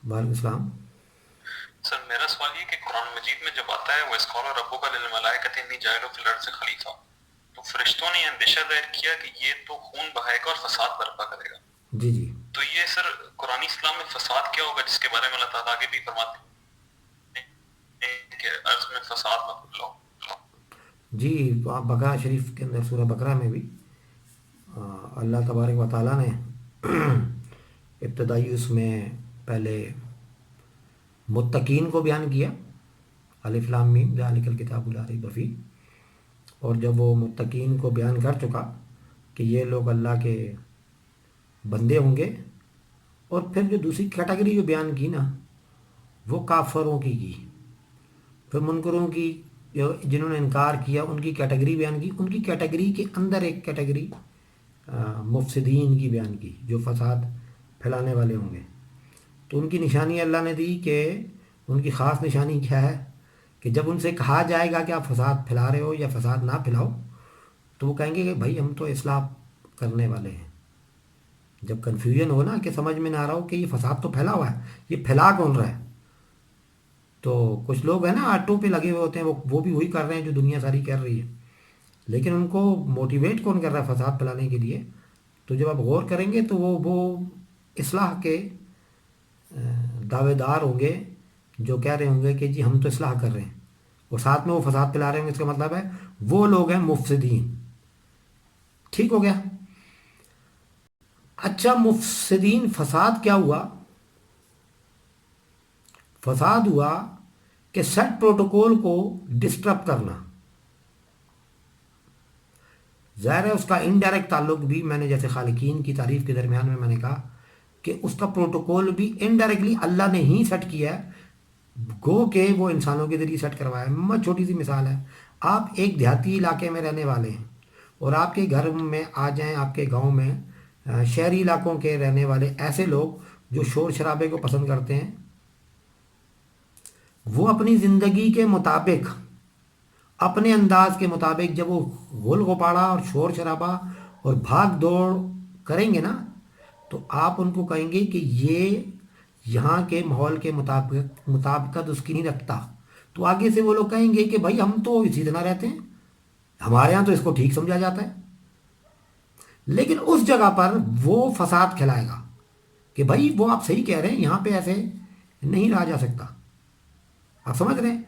وعلیکم السلام۔ سر میرا سوال یہ کہ قرآن مجید میں جب آتا ہے وہ اسقال ربک للملائکۃ انی جاعل فی الارض خلیفہ، تو فرشتوں نے اندیشہ ظاہر کیا کہ یہ تو خون بہائے گا اور فساد برپا کرے گا، جی جی تو یہ سر قرآن اسلام میں فساد کیا ہوگا جس کے بارے میں اللہ تعالیٰ آگے بھی فرماتے ہیں کہ ارض میں فساد مت پھیلاؤ؟ جی، تو آپ بقرہ شریف کے اندر سورہ بقرہ میں بھی اللہ تبارک و تعالیٰ نے ابتدائی اس میں پہلے متقین کو بیان کیا، الف لام میم ذالک الکتاب لا ریب فیہ، اور جب وہ متقین کو بیان کر چکا کہ یہ لوگ اللہ کے بندے ہوں گے، اور پھر جو دوسری کیٹیگری جو بیان کی نا وہ کافروں کی، پھر منکروں کی، جو جنہوں نے انکار کیا ان کی کیٹیگری بیان کی، ان کی کیٹیگری کے اندر ایک کیٹیگری مفسدین کی بیان کی جو فساد پھیلانے والے ہوں گے۔ تو ان کی نشانی اللہ نے دی کہ ان کی خاص نشانی کیا ہے کہ جب ان سے کہا جائے گا کہ آپ فساد پھیلا رہے ہو یا فساد نہ پھیلاؤ، تو وہ کہیں گے کہ بھائی ہم تو اصلاح کرنے والے ہیں۔ جب کنفیوژن ہو نا کہ سمجھ میں نہ آ رہا ہو کہ یہ فساد تو پھیلا ہوا ہے، یہ پھیلا کون رہا ہے، تو کچھ لوگ ہیں نا آٹو پہ لگے ہوئے ہوتے ہیں، وہ بھی وہی کر رہے ہیں جو دنیا ساری کر رہی ہے، لیکن ان کو موٹیویٹ کون کر رہا ہے فساد پھیلانے کے لیے؟ تو جب آپ غور کریں گے تو وہ اصلاح کے دعوے دار ہوں گے، جو کہہ رہے ہوں گے کہ جی ہم تو اصلاح کر رہے ہیں، اور ساتھ میں وہ فساد پھیلا رہے ہوں گے، اس کا مطلب ہے وہ لوگ ہیں مفسدین۔ ٹھیک ہو گیا؟ اچھا، مفسدین فساد کیا ہوا؟ فساد ہوا کہ سیٹ پروٹوکول کو ڈسٹرب کرنا۔ ظاہر ہے اس کا انڈائریکٹ تعلق بھی، میں نے جیسے خالقین کی تعریف کے درمیان میں نے کہا کہ اس کا پروٹوکول بھی انڈائریکٹلی اللہ نے ہی سیٹ کیا ہے، گو کہ وہ انسانوں کے ذریعے سیٹ کروایا ہے۔ میں چھوٹی سی مثال ہے، آپ ایک دیہاتی علاقے میں رہنے والے ہیں، اور آپ کے گھر میں آ جائیں، آپ کے گاؤں میں شہری علاقوں کے رہنے والے ایسے لوگ جو شور شرابے کو پسند کرتے ہیں، وہ اپنی زندگی کے مطابق، اپنے انداز کے مطابق جب وہ غل غپاڑا اور شور شرابہ اور بھاگ دوڑ کریں گے نا، تو آپ ان کو کہیں گے کہ یہ یہاں کے ماحول کے مطابقت اس کی نہیں رکھتا، تو آگے سے وہ لوگ کہیں گے کہ بھائی ہم تو اسی طرح رہتے ہیں، ہمارے ہاں تو اس کو ٹھیک سمجھا جاتا ہے، لیکن اس جگہ پر وہ فساد کھلائے گا کہ بھائی وہ آپ صحیح کہہ رہے ہیں، یہاں پہ ایسے نہیں رہا جا سکتا۔ آپ سمجھ رہے ہیں؟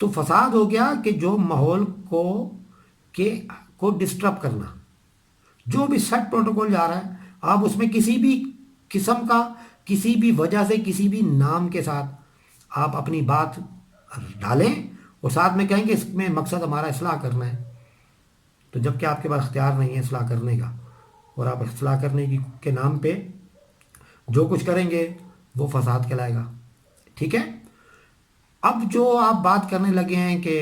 تو فساد ہو گیا کہ جو ماحول کو کے کو ڈسٹرب کرنا، جو بھی سیٹ پروٹوکول جا رہا ہے، آپ اس میں کسی بھی قسم کا، کسی بھی وجہ سے، کسی بھی نام کے ساتھ آپ اپنی بات ڈالیں، اور ساتھ میں کہیں گے اس میں مقصد ہمارا اصلاح کرنا ہے، تو جب کہ آپ کے پاس اختیار نہیں ہے اصلاح کرنے کا، اور آپ اصلاح کرنے کی کے نام پہ جو کچھ کریں گے وہ فساد کہلائے گا۔ ٹھیک ہے؟ اب جو آپ بات کرنے لگے ہیں کہ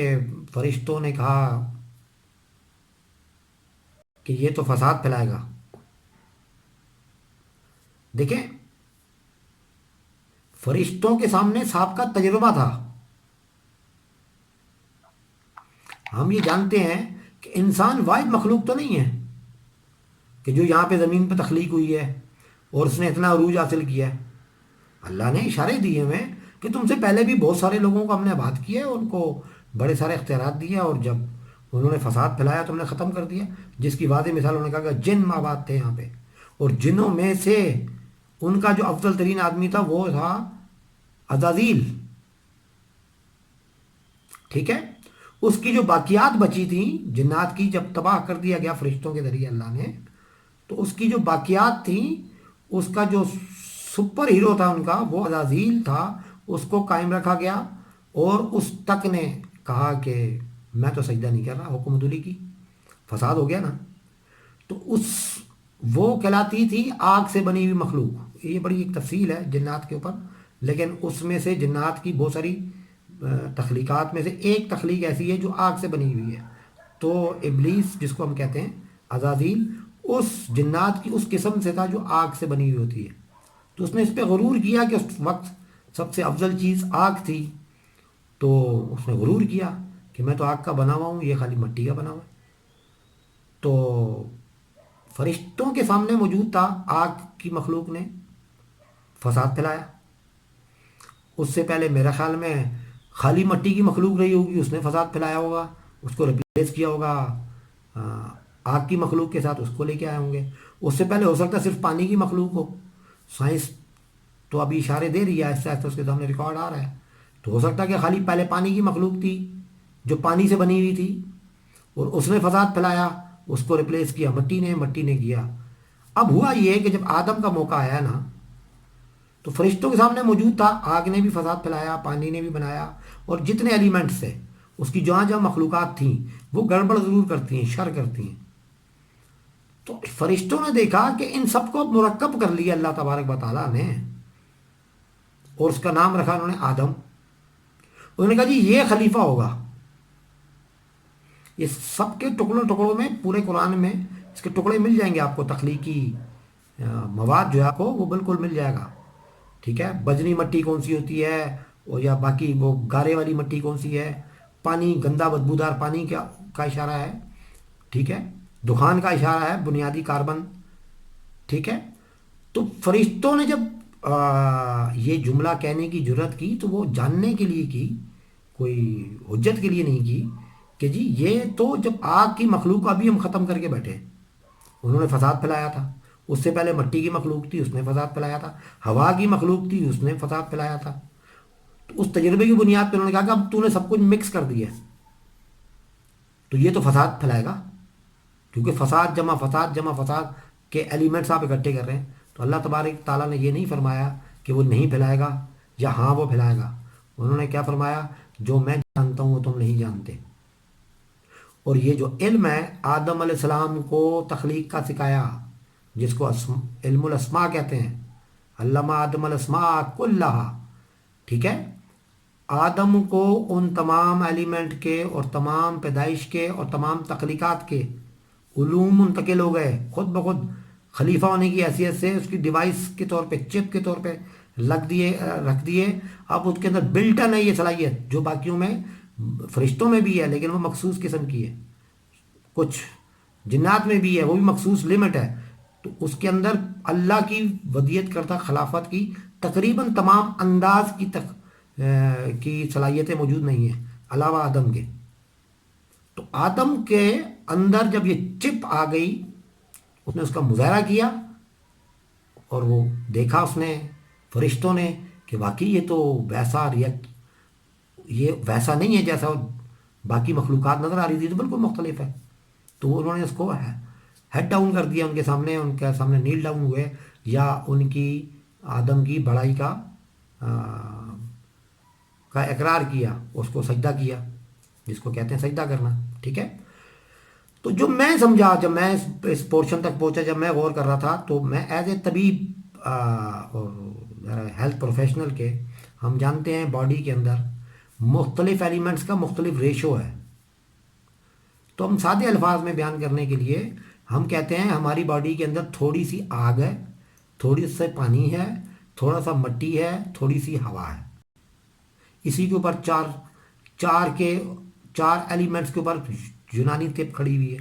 فرشتوں نے کہا کہ یہ تو فساد پھیلائے گا، دیکھیں فرشتوں کے سامنے سابقہ تجربہ تھا۔ ہم یہ جانتے ہیں کہ انسان واحد مخلوق تو نہیں ہے کہ جو یہاں پہ زمین پہ تخلیق ہوئی ہے اور اس نے اتنا عروج حاصل کیا ہے۔ اللہ نے اشارے دیے ہوئے ہیں کہ تم سے پہلے بھی بہت سارے لوگوں کو ہم نے آباد کیا ہے، ان کو بڑے سارے اختیارات دیے، اور جب انہوں نے فساد پھیلایا تو ہم نے ختم کر دیا، جس کی واضح مثال انہوں نے کہا کہ جن آباد تھے یہاں پہ، اور جنوں میں سے ان کا جو افضل ترین آدمی تھا وہ تھا عزازیل۔ ٹھیک ہے؟ اس کی جو باقیات بچی تھیں جنات کی، جب تباہ کر دیا گیا فرشتوں کے ذریعے اللہ نے، تو اس کی جو باقیات تھیں، اس کا جو سپر ہیرو تھا ان کا وہ عزازیل تھا، اس کو قائم رکھا گیا، اور اس تک نے کہا کہ میں تو سجدہ نہیں کر رہا، حکم دلی کی، فساد ہو گیا نا۔ تو وہ کہلاتی تھی آگ سے بنی ہوئی مخلوق، یہ بڑی ایک تفصیل ہے جنات کے اوپر، لیکن اس میں سے جنات کی بہت ساری تخلیقات میں سے ایک تخلیق ایسی ہے جو آگ سے بنی ہوئی ہے، تو ابلیس جس کو ہم کہتے ہیں عزازیل، اس جنات کی اس قسم سے تھا جو آگ سے بنی ہوئی ہوتی ہے، تو اس نے اس پہ غرور کیا کہ اس وقت سب سے افضل چیز آگ تھی، تو اس نے غرور کیا کہ میں تو آگ کا بنا ہوا ہوں، یہ خالی مٹی کا بنا ہوا ہے۔ تو فرشتوں کے سامنے موجود تھا، آگ کی مخلوق نے فساد پھیلایا، اس سے پہلے میرا خیال میں خالی مٹی کی مخلوق رہی ہوگی، اس نے فساد پھیلایا ہوگا، اس کو ریپلیس کیا ہوگا آ، آگ کی مخلوق کے ساتھ، اس کو لے کے آئے ہوں گے۔ اس سے پہلے ہو سکتا ہے صرف پانی کی مخلوق ہو۔ سائنس تو ابھی اشارے دے رہی ہے، آہستہ آہستہ اس کے سامنے ریکارڈ آ رہا ہے، تو ہو سکتا ہے کہ خالی پہلے پانی کی مخلوق تھی جو پانی سے بنی ہوئی تھی، اور اس نے فساد پھیلایا، اس کو ریپلیس کیا مٹی نے کیا۔ اب ہوا یہ کہ جب آدم کا موقع آیا نا، تو فرشتوں کے سامنے موجود تھا، آگ نے بھی فساد پھیلایا، پانی نے بھی بنایا، اور جتنے ایلیمنٹس تھے اس کی جہاں جہاں مخلوقات تھیں وہ گڑبڑ ضرور کرتی ہیں، شر کرتی ہیں۔ تو فرشتوں نے دیکھا کہ ان سب کو مرکب کر لیا اللہ تبارک و تعالیٰ نے، اور اس کا نام رکھا انہوں نے آدم۔ انہوں نے کہا جی یہ خلیفہ ہوگا۔ یہ سب کے ٹکڑوں میں پورے قرآن میں اس کے ٹکڑے مل جائیں گے آپ کو، تخلیقی مواد جو ہے آپ کو وہ بالکل مل جائے گا، ٹھیک ہے۔ بجنی مٹی کون سی ہوتی ہے، اور یا باقی وہ گارے والی مٹی کون سی ہے، پانی گندا بدبودار پانی کا اشارہ ہے، ٹھیک ہے، دخان کا اشارہ ہے، بنیادی کاربن، ٹھیک ہے۔ تو فرشتوں نے جب یہ جملہ کہنے کی جرت کی تو وہ جاننے کے لیے کی، کوئی حجت کے لیے نہیں کی کہ جی یہ تو جب آگ کی مخلوق ابھی ہم ختم کر کے بیٹھے، انہوں نے فساد پھیلایا تھا، اس سے پہلے مٹی کی مخلوق تھی، اس نے فساد پھیلایا تھا، ہوا کی مخلوق تھی، اس نے فساد پھیلایا تھا۔ تو اس تجربے کی بنیاد پہ انہوں نے کہا کہ اب تو نے سب کچھ مکس کر دیا تو یہ تو فساد پھیلائے گا، کیونکہ فساد جمع فساد کے ایلیمنٹس آپ اکٹھے کر رہے ہیں۔ تو اللہ تبارک تعالیٰ نے یہ نہیں فرمایا کہ وہ نہیں پھیلائے گا یا ہاں وہ پھیلائے گا، انہوں نے کیا فرمایا، جو میں جانتا ہوں وہ تم نہیں جانتے۔ اور یہ جو علم ہے آدم علیہ السلام کو تخلیق کا سکھایا، جس کو علم الاسماء کہتے ہیں، علامہ آدم الاسماء کلہا، ٹھیک ہے۔ آدم کو ان تمام ایلیمنٹ کے اور تمام پیدائش کے اور تمام تخلیقات کے علوم منتقل ہو گئے، خود بخود خلیفہ ہونے کی حیثیت سے اس کی ڈیوائس کے طور پہ، چپ کے طور پہ رکھ دیے۔ اب اس کے اندر بلٹن ہے یہ صلاحیت، جو باقیوں میں فرشتوں میں بھی ہے لیکن وہ مخصوص قسم کی ہے، کچھ جنات میں بھی ہے، وہ بھی مخصوص لمٹ ہے۔ تو اس کے اندر اللہ کی ودیت کرتا خلافت کی تقریباً تمام انداز کی صلاحیتیں موجود نہیں ہیں علاوہ آدم کے۔ تو آدم کے اندر جب یہ چپ آ گئی، اس نے اس کا مظاہرہ کیا، اور وہ دیکھا اس نے فرشتوں نے کہ واقعی یہ تو یہ ویسا نہیں ہے جیسا باقی مخلوقات نظر آ رہی تھی، تو بالکل مختلف ہے۔ تو انہوں نے اس کو ہیڈ ڈاؤن کر دیا، ان کے سامنے نیل ڈاؤن ہوئے، یا ان کی آدم کی بڑائی کا اقرار کیا، اس کو سجدہ کیا، جس کو کہتے ہیں سجدہ کرنا، ٹھیک ہے۔ تو جو میں سمجھا، جب میں اس پورشن تک پہنچا، جب میں غور کر رہا تھا، تو میں ایز اے طبیب اور ہیلتھ پروفیشنل کے، ہم جانتے ہیں باڈی کے اندر مختلف ایلیمنٹس کا مختلف ریشو ہے۔ تو ہم سادے الفاظ میں بیان کرنے کے لیے ہم کہتے ہیں ہماری باڈی کے اندر تھوڑی سی آگ ہے، تھوڑی سی پانی ہے، تھوڑا سا مٹی ہے، تھوڑی سی ہوا ہے۔ اسی کے اوپر چار ایلیمنٹس کے اوپر یونانی طب کھڑی ہوئی ہے۔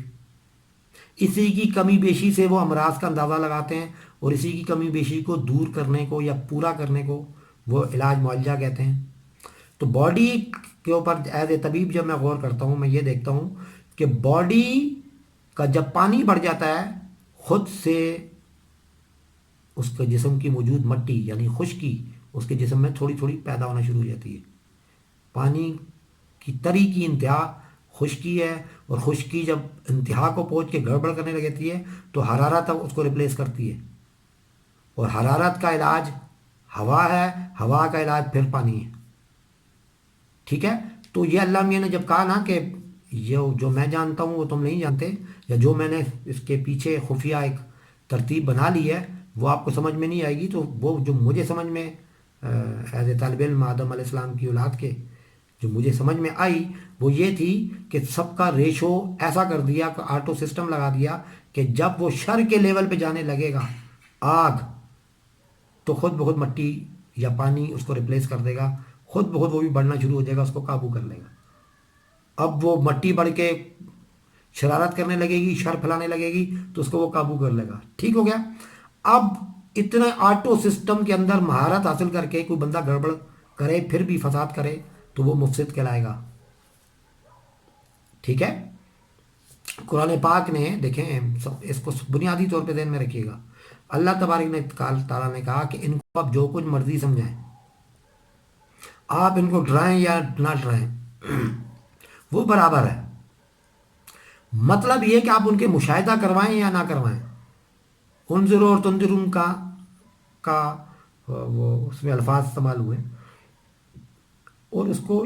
اسی کی کمی بیشی سے وہ امراض کا اندازہ لگاتے ہیں، اور اسی کی کمی بیشی کو دور کرنے کو یا پورا کرنے کو وہ علاج معالجہ کہتے ہیں۔ تو باڈی کے اوپر ایز اے طبیب جب میں غور کرتا ہوں، میں یہ دیکھتا ہوں کہ باڈی کا جب پانی بڑھ جاتا ہے، خود سے اس کے جسم کی موجود مٹی یعنی خشکی اس کے جسم میں تھوڑی تھوڑی پیدا ہونا شروع ہو جاتی ہے۔ پانی کی تری کی انتہا خشکی ہے، اور خشکی جب انتہا کو پہنچ کے گڑبڑ کرنے لگتی ہے تو حرارت اس کو ریپلیس کرتی ہے، اور حرارت کا علاج ہوا ہے، ہوا کا علاج پھر پانی ہے، ٹھیک ہے۔ تو یہ اللہ میاں نے جب کہا نا کہ یہ جو میں جانتا ہوں وہ تم نہیں جانتے، یا جو میں نے اس کے پیچھے خفیہ ایک ترتیب بنا لی ہے وہ آپ کو سمجھ میں نہیں آئے گی، تو وہ جو مجھے سمجھ میں ایز اے طالب علم آدم علیہ السلام کی اولاد کے جو مجھے سمجھ میں آئی وہ یہ تھی کہ سب کا ریشو ایسا کر دیا، آٹو سسٹم لگا دیا کہ جب وہ شر کے لیول پہ جانے لگے گا آگ، تو خود بخود مٹی یا پانی اس کو ریپلیس کر دے گا، خود بخود وہ بھی بڑھنا شروع ہو جائے گا، اس کو قابو کر لے گا۔ اب وہ مٹی بڑھ کے شرارت کرنے لگے گی، شر پھیلانے لگے گی، تو اس کو وہ قابو کر لے گا، ٹھیک ہو گیا۔ اب اتنے آٹو سسٹم کے اندر مہارت حاصل کر کے کوئی بندہ گڑبڑ کرے پھر بھی فساد کرے تو وہ مفسد کہلائے گا. ٹھیک ہے. قرآن پاک نے دیکھیں اس کو بنیادی طور پہ ذہن میں رکھیے گا. اللہ تبارک نے تعالیٰ نے کہا کہ ان کو آپ جو کچھ مرضی سمجھائیں, آپ ان کو ڈرائیں یا نہ ڈرائیں وہ برابر ہے. مطلب یہ کہ آپ ان کے مشاہدہ کروائیں یا نہ کروائیں. انظر اور تنظرون کا وہ اس میں الفاظ استعمال ہوئے, اور اس کو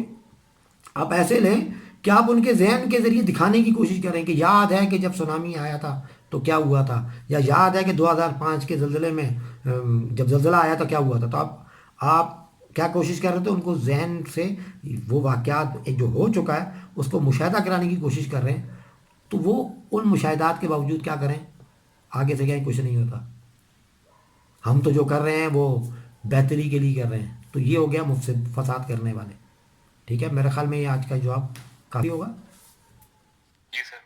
آپ ایسے لیں کہ آپ ان کے ذہن کے ذریعے دکھانے کی کوشش کریں کہ یاد ہے کہ جب سونامی آیا تھا تو کیا ہوا تھا, یا یاد ہے کہ 2005 کے زلزلے میں جب زلزلہ آیا تھا کیا ہوا تھا. تو آپ کیا کوشش کر رہے تھے, ان کو ذہن سے وہ واقعات جو ہو چکا ہے اس کو مشاہدہ کرانے کی کوشش کر رہے ہیں. تو وہ ان مشاہدات کے باوجود کیا کریں, آگے سے کہیں کچھ نہیں ہوتا. ہم تو جو کر رہے ہیں وہ بہتری کے لیے کر رہے ہیں. تو یہ ہو گیا مفسد, فساد کرنے والے. ٹھیک ہے, میرے خیال میں یہ آج کا جواب کافی ہوگا. جی سر.